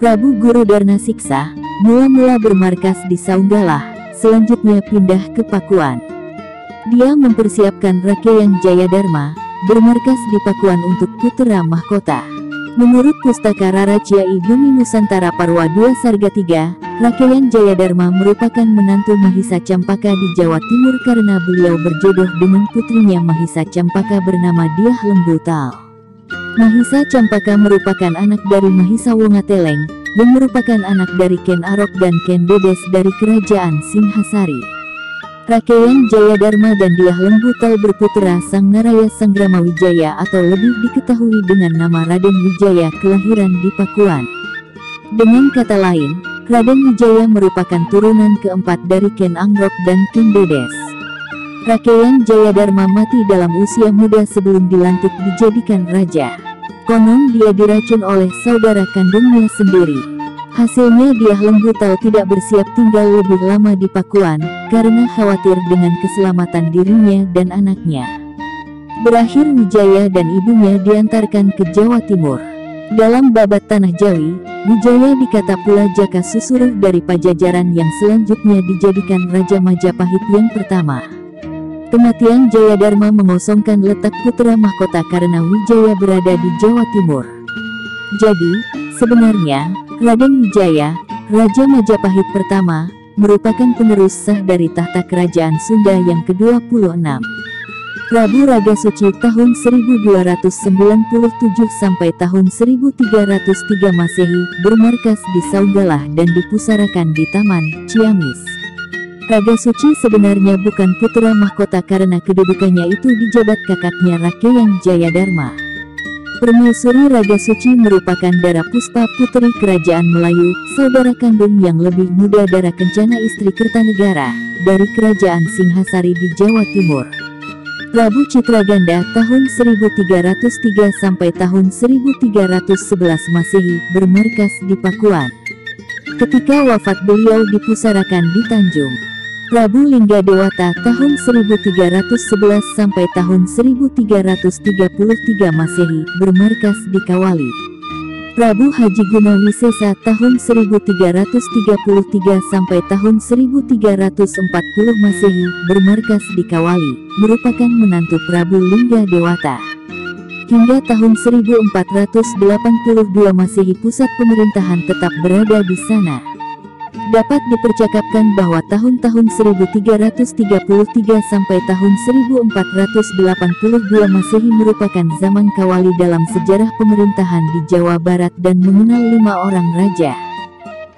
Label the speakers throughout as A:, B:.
A: Prabu Guru Darna Siksa mula-mula bermarkas di Saunggalah, selanjutnya pindah ke Pakuan. Dia mempersiapkan Rakeyang Jayadharma bermarkas di Pakuan untuk Putera Mahkota. Menurut Pustaka Raraja I Bumi Nusantara Parwa II Sarga III, Rakeyang Jayadharma merupakan menantu Mahisa Campaka di Jawa Timur karena beliau berjodoh dengan putrinya Mahisa Campaka bernama Diah Lembu Tal. Mahisa Campaka merupakan anak dari Mahisa Wongateleng, yang merupakan anak dari Ken Arok dan Ken Dedes dari Kerajaan Singhasari. Rakeyang Jayadharma dan Diah Lembu Tal berputera Sang Naraya Sanggrama Wijaya atau lebih diketahui dengan nama Raden Wijaya kelahiran di Pakuan. Dengan kata lain, Raden Wijaya merupakan turunan keempat dari Ken Angrok dan Ken Dedes. Rakeyang Jayadharma mati dalam usia muda sebelum dilantik dijadikan raja. Konon dia diracun oleh saudara kandungnya sendiri. Hasilnya Diah Lembu Tal tidak bersiap tinggal lebih lama di Pakuan, karena khawatir dengan keselamatan dirinya dan anaknya. Berakhir Wijaya dan ibunya diantarkan ke Jawa Timur. Dalam babat Tanah Jawi, Wijaya dikata pula Jaka Susuruh dari Pajajaran yang selanjutnya dijadikan Raja Majapahit yang pertama. Kematian Jayadharma mengosongkan letak Putera Mahkota karena Wijaya berada di Jawa Timur. Jadi, sebenarnya, Raden Wijaya, Raja Majapahit pertama, merupakan penerus sah dari tahta kerajaan Sunda yang ke-26. Prabu Ragasuci tahun 1297 sampai tahun 1303 Masehi bermarkas di Saunggalah dan dipusarakan di Taman, Ciamis. Ragasuci sebenarnya bukan Putera Mahkota karena kedudukannya itu dijabat kakaknya Rakeyang Jayadharma. Permaisuri Ragasuci merupakan Dara Puspa putri Kerajaan Melayu, saudara kandung yang lebih muda Dara Kencana istri Kertanegara, dari Kerajaan Singhasari di Jawa Timur. Prabu Citraganda tahun 1303 sampai tahun 1311 Masehi bermarkas di Pakuan. Ketika wafat beliau dipusarakan di Tanjung. Prabu Lingga Dewata tahun 1311 sampai tahun 1333 Masehi bermarkas di Kawali. Prabu Haji Gunawisesa tahun 1333 sampai tahun 1340 Masehi bermarkas di Kawali, merupakan menantu Prabu Lingga Dewata. Hingga tahun 1482 Masehi pusat pemerintahan tetap berada di sana. Dapat dipercakapkan bahwa tahun-tahun 1333 sampai tahun 1482 Masehi merupakan zaman Kawali dalam sejarah pemerintahan di Jawa Barat dan mengenal 5 orang raja.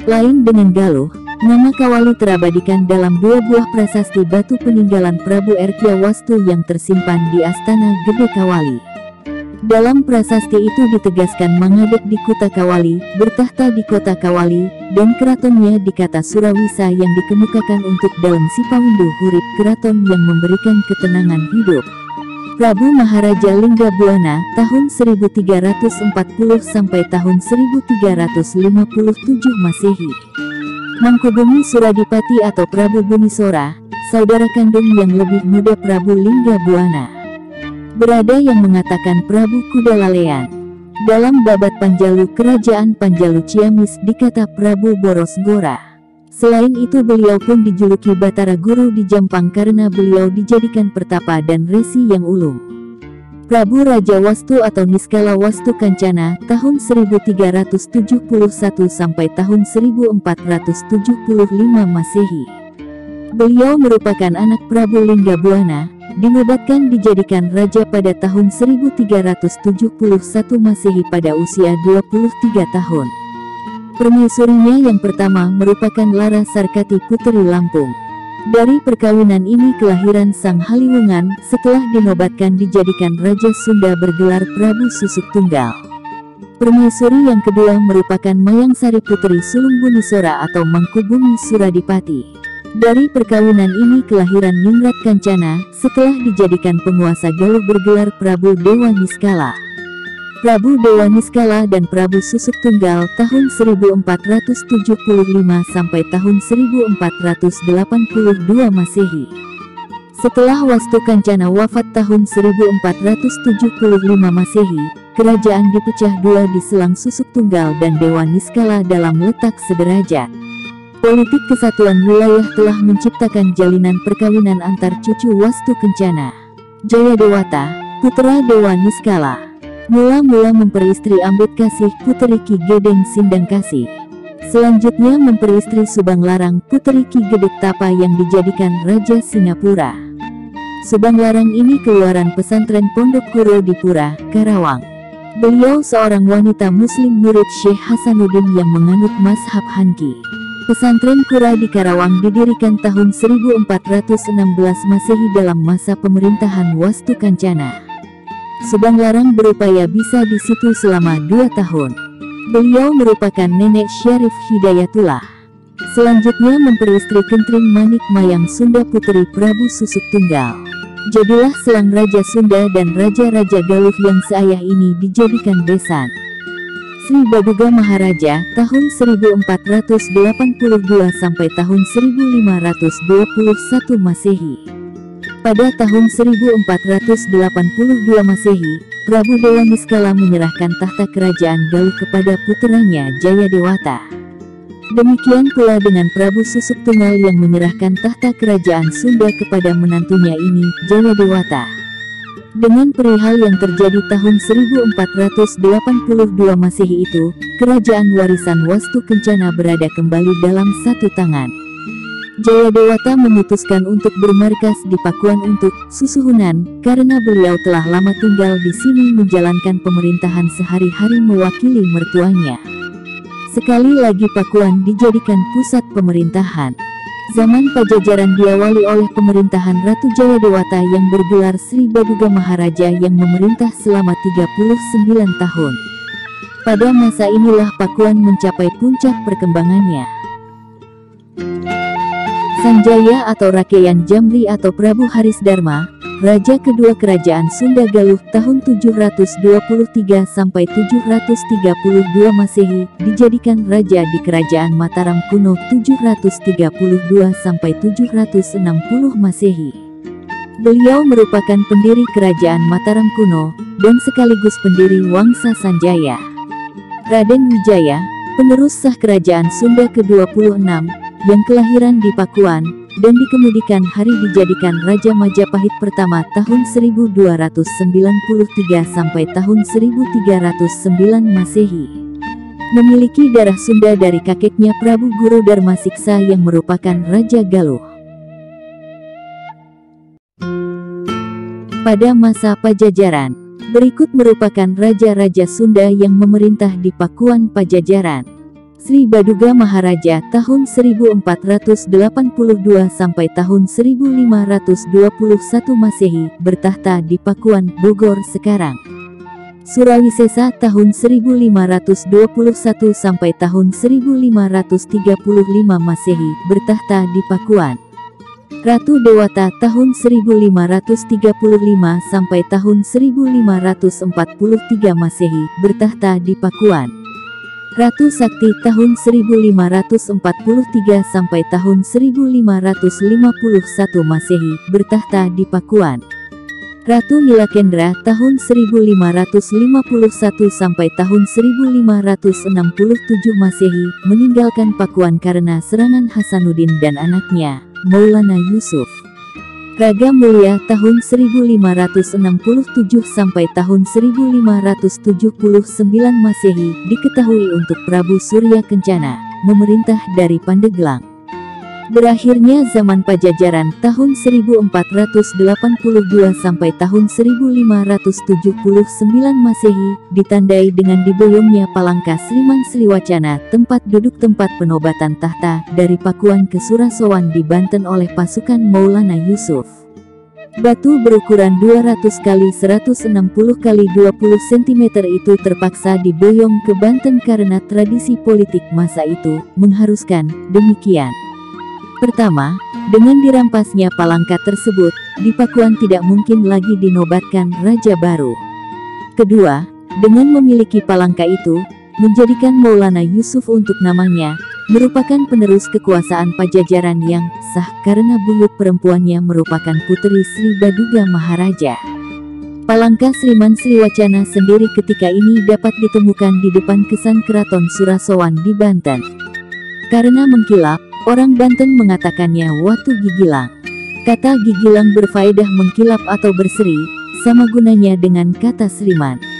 A: Lain dengan Galuh, nama Kawali terabadikan dalam 2 buah prasasti batu peninggalan Prabu Erkya Wastu yang tersimpan di Astana Gede Kawali. Dalam prasasti itu ditegaskan Mangadek di Kuta Kawali, bertahta di kota Kawali, dan keratonnya di kata Surawisa yang dikemukakan untuk dalam Sipawindu Hurip keraton yang memberikan ketenangan hidup. Prabu Maharaja Lingga Buana tahun 1340 sampai tahun 1357 Masehi. Mangkubumi Suradipati atau Prabu Bunisora, saudara kandung yang lebih muda Prabu Lingga Buana. Berada yang mengatakan Prabu Kudalalean. Dalam babat Panjalu Kerajaan Panjalu Ciamis dikata Prabu Boros Gora. Selain itu beliau pun dijuluki Batara Guru di Jampang karena beliau dijadikan pertapa dan resi yang ulung. Prabu Raja Wastu atau Niskala Wastu Kancana tahun 1371 sampai tahun 1475 Masehi. Beliau merupakan anak Prabu Lingga Buana, dinobatkan dijadikan raja pada tahun 1371 Masehi pada usia 23 tahun. Permaisurinya yang pertama merupakan Lara Sarkati Puteri Lampung. Dari perkawinan ini kelahiran Sang Haliwungan setelah dinobatkan dijadikan Raja Sunda bergelar Prabu Susuk Tunggal. Permaisuri yang kedua merupakan Mayang Sari Puteri Sulung Bunisora atau Mangkubumi Suradipati. Dari perkawinan ini kelahiran Ningrat Kancana setelah dijadikan penguasa Galuh bergelar Prabu Dewa Niskala. Prabu Dewa Niskala dan Prabu Susuk Tunggal tahun 1475 sampai tahun 1482 Masehi. Setelah Wastu Kancana wafat tahun 1475 Masehi, kerajaan dipecah dua di Selang Susuk Tunggal dan Dewa Niskala dalam letak sederajat. Politik kesatuan wilayah telah menciptakan jalinan perkawinan antar cucu Wastu Kencana. Jayadewata, putra Dewa Niskala, mula-mula memperistri Ambetkasih puteri Ki Gedeng Sindangkasih. Selanjutnya memperistri Subanglarang puteri Ki Gedek Tapa yang dijadikan Raja Singapura. Subanglarang ini keluaran pesantren Pondok Kuro di Pura, Karawang. Beliau seorang wanita muslim murid Syekh Hasanuddin yang menganut mazhab Hanki. Pesantren Kura di Karawang didirikan tahun 1416 Masehi dalam masa pemerintahan Wastu Kencana. Subanglarang berupaya bisa di situ selama 2 tahun. Beliau merupakan nenek Syarif Hidayatullah. Selanjutnya memperistri Kentring Manik Mayang Sunda puteri Prabu Susuk Tunggal. Jadilah Selang Raja Sunda dan Raja-Raja Galuh yang seayah ini dijadikan besan. Sri Baduga Maharaja tahun 1482 sampai tahun 1521 Masehi. Pada tahun 1482 Masehi, Prabu Dewa Niskala menyerahkan tahta kerajaan Galuh kepada puteranya Jayadewata. Demikian pula dengan Prabu Susuk Tunggal yang menyerahkan tahta kerajaan Sunda kepada menantunya ini, Jayadewata. Dengan perihal yang terjadi tahun 1482 Masehi itu, kerajaan warisan Wastu Kencana berada kembali dalam satu tangan. Jayadewata memutuskan untuk bermarkas di Pakuan untuk Susuhunan, karena beliau telah lama tinggal di sini menjalankan pemerintahan sehari-hari mewakili mertuanya. Sekali lagi Pakuan dijadikan pusat pemerintahan. Zaman Pajajaran diawali oleh pemerintahan Ratu Jayadewata yang bergelar Sri Baduga Maharaja yang memerintah selama 39 tahun. Pada masa inilah Pakuan mencapai puncak perkembangannya. Sanjaya atau Rakeyan Jamri atau Prabu Haris Dharma, Raja kedua Kerajaan Sunda Galuh tahun 723 sampai 732 Masehi, dijadikan raja di Kerajaan Mataram kuno 732 sampai 760 Masehi. Beliau merupakan pendiri Kerajaan Mataram kuno dan sekaligus pendiri Wangsa Sanjaya. Raden Wijaya, penerus sah Kerajaan Sunda ke-26, yang kelahiran di Pakuan dan dikemudikan hari dijadikan Raja Majapahit pertama tahun 1293 sampai tahun 1309 Masehi. Memiliki darah Sunda dari kakeknya Prabu Guru Dharma Siksa yang merupakan Raja Galuh. Pada masa Pajajaran, berikut merupakan raja-raja Sunda yang memerintah di Pakuan Pajajaran. Sri Baduga Maharaja tahun 1482 sampai tahun 1521 Masehi, bertahta di Pakuan, Bogor sekarang. Surawisesa tahun 1521 sampai tahun 1535 Masehi, bertahta di Pakuan. Ratu Dewata tahun 1535 sampai tahun 1543 Masehi, bertahta di Pakuan. Ratu Sakti tahun 1543 sampai tahun 1551 Masehi, bertahta di Pakuan. Ratu Nilakendra tahun 1551 sampai tahun 1567 Masehi, meninggalkan Pakuan karena serangan Hasanuddin dan anaknya, Maulana Yusuf. Raga Mulia tahun 1567 sampai tahun 1579 Masehi, diketahui untuk Prabu Surya Kencana, memerintah dari Pandeglang. Berakhirnya zaman Pajajaran tahun 1482 sampai tahun 1579 Masehi, ditandai dengan diboyongnya Palangka Sliman Sliwacana, tempat duduk tempat penobatan tahta, dari Pakuan ke Surasowan di Banten oleh pasukan Maulana Yusuf. Batu berukuran 200 x 160 x 20 cm itu terpaksa diboyong ke Banten karena tradisi politik masa itu mengharuskan demikian. Pertama, dengan dirampasnya Palangka tersebut, di Pakuan tidak mungkin lagi dinobatkan raja baru. Kedua, dengan memiliki Palangka itu, menjadikan Maulana Yusuf untuk namanya, merupakan penerus kekuasaan Pajajaran yang sah karena buyut perempuannya merupakan putri Sri Baduga Maharaja. Palangka Sliman Sriwacana sendiri ketika ini dapat ditemukan di depan Kesan Keraton Surasowan di Banten. Karena mengkilap, orang Banten mengatakannya watu gigilang. Kata gigilang berfaedah mengkilap atau berseri, sama gunanya dengan kata Sliman.